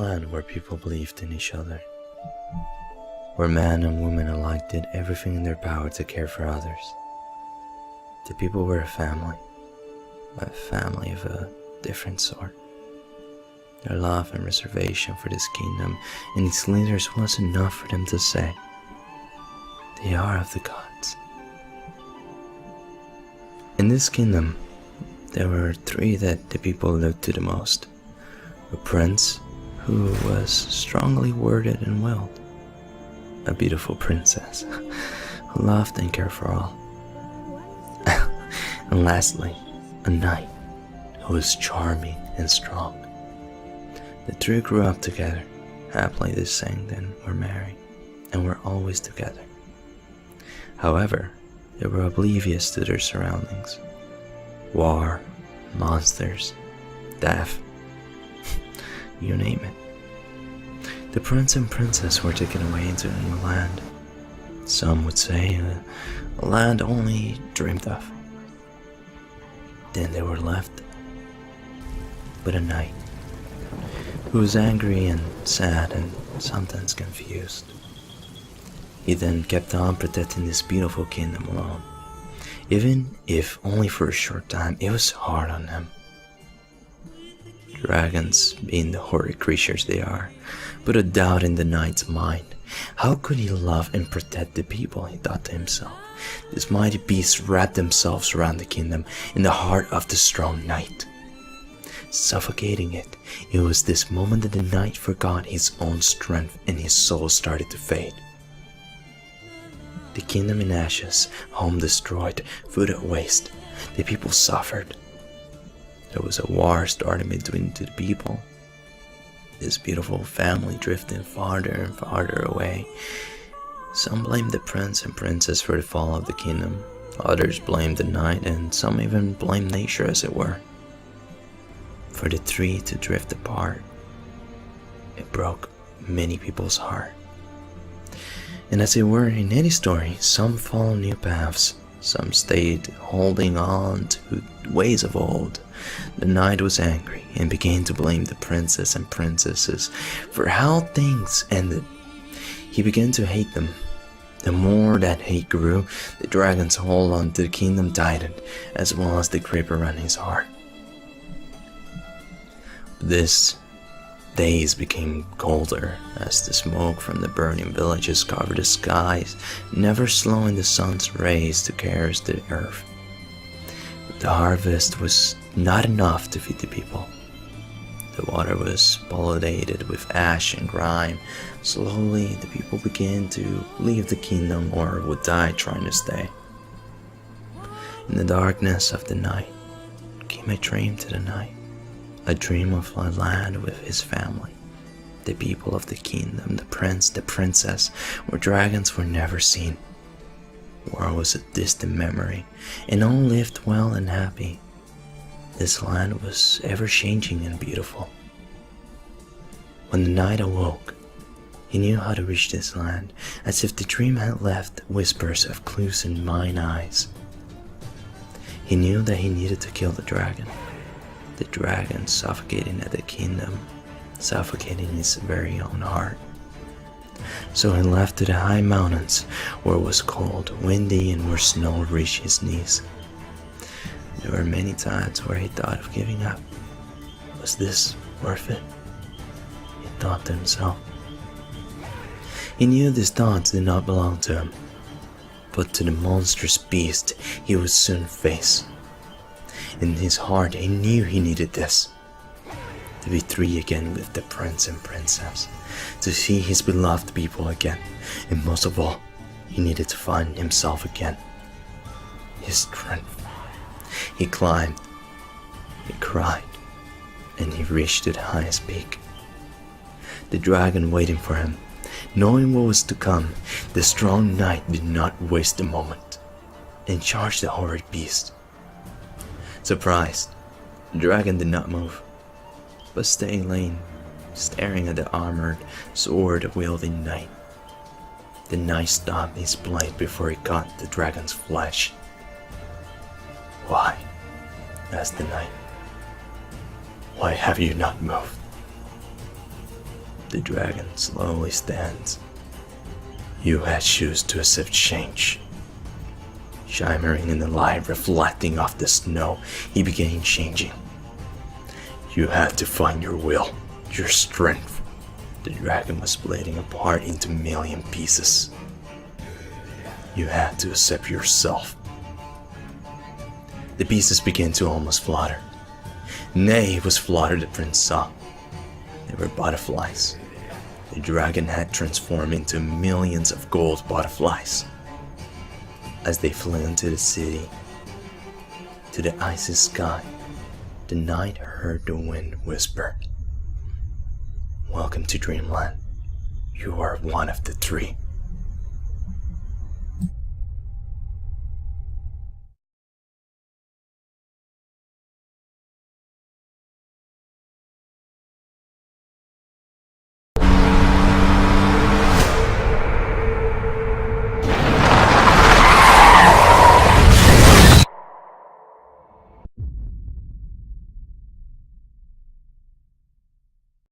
land where people believed in each other, where man and woman alike did everything in their power to care for others. The people were a family of a different sort. Their love and reservation for this kingdom and its leaders was enough for them to say, "They are of the gods." In this kingdom, there were three that the people looked to the most. A prince who was strongly worded and willed, a beautiful princess who loved and cared for all, and lastly, a knight who was charming and strong. The three grew up together, happily they sang, then were married, and were always together. However, they were oblivious to their surroundings. War, monsters, death, you name it. The prince and princess were taken away into a new land. Some would say a land only dreamed of. Then they were left with a knight who was angry and sad and sometimes confused. He then kept on protecting this beautiful kingdom alone. Even if only for a short time, it was hard on him. Dragons, being the horrid creatures they are, put a doubt in the knight's mind. How could he love and protect the people, he thought to himself. These mighty beasts wrapped themselves around the kingdom in the heart of the strong knight, suffocating it. It was this moment that the knight forgot his own strength and his soul started to fade. The kingdom in ashes, home destroyed, food at waste. The people suffered. There was a war starting between the people. This beautiful family drifting farther and farther away. Some blamed the prince and princess for the fall of the kingdom. Others blamed the knight, and some even blamed nature, as it were. For the three to drift apart, it broke many people's heart. And as it were in any story, some follow new paths, some stayed holding on to ways of old. The knight was angry and began to blame the princess and princesses for how things ended. He began to hate them. The more that hate grew, the dragon's hold on to the kingdom tightened, as well as the grip around his heart. This days became colder as the smoke from the burning villages covered the skies, never slowing the sun's rays to caress the earth. The harvest was not enough to feed the people. The water was polluted with ash and grime. Slowly, the people began to leave the kingdom or would die trying to stay. In the darkness of the night came a dream to the knight. A dream of a land with his family, the people of the kingdom, the prince, the princess, where dragons were never seen. War was a distant memory, and all lived well and happy. This land was ever changing and beautiful. When the knight awoke, he knew how to reach this land, as if the dream had left whispers of clues in mine eyes. He knew that he needed to kill the dragon suffocating at the kingdom, suffocating his very own heart. So he left to the high mountains, where it was cold, windy, and where snow reached his knees. There were many times where he thought of giving up. Was this worth it? He thought to himself. He knew these thoughts did not belong to him, but to the monstrous beast he would soon face. In his heart, he knew he needed this. To be free again with the prince and princess. To see his beloved people again. And most of all, he needed to find himself again. His strength. He climbed. He cried. And he reached to the highest peak. The dragon waiting for him. Knowing what was to come, the strong knight did not waste a moment. And charged the horrid beast. Surprised, the dragon did not move, but stayed laying, staring at the armored, sword-wielding knight. The knight stopped his blade before he caught the dragon's flesh. "Why?" asked the knight. "Why have you not moved?" The dragon slowly stands. You had choose to accept change. Shimmering in the light reflecting off the snow, he began changing. You had to find your will, your strength. The dragon was splitting apart into a million pieces. You had to accept yourself. The pieces began to almost flutter. Nay, it was flutter the prince saw. They were butterflies. The dragon had transformed into millions of gold butterflies. As they flew into the city, to the icy sky, the knight heard the wind whisper, "Welcome to Dreamland. You are one of the three."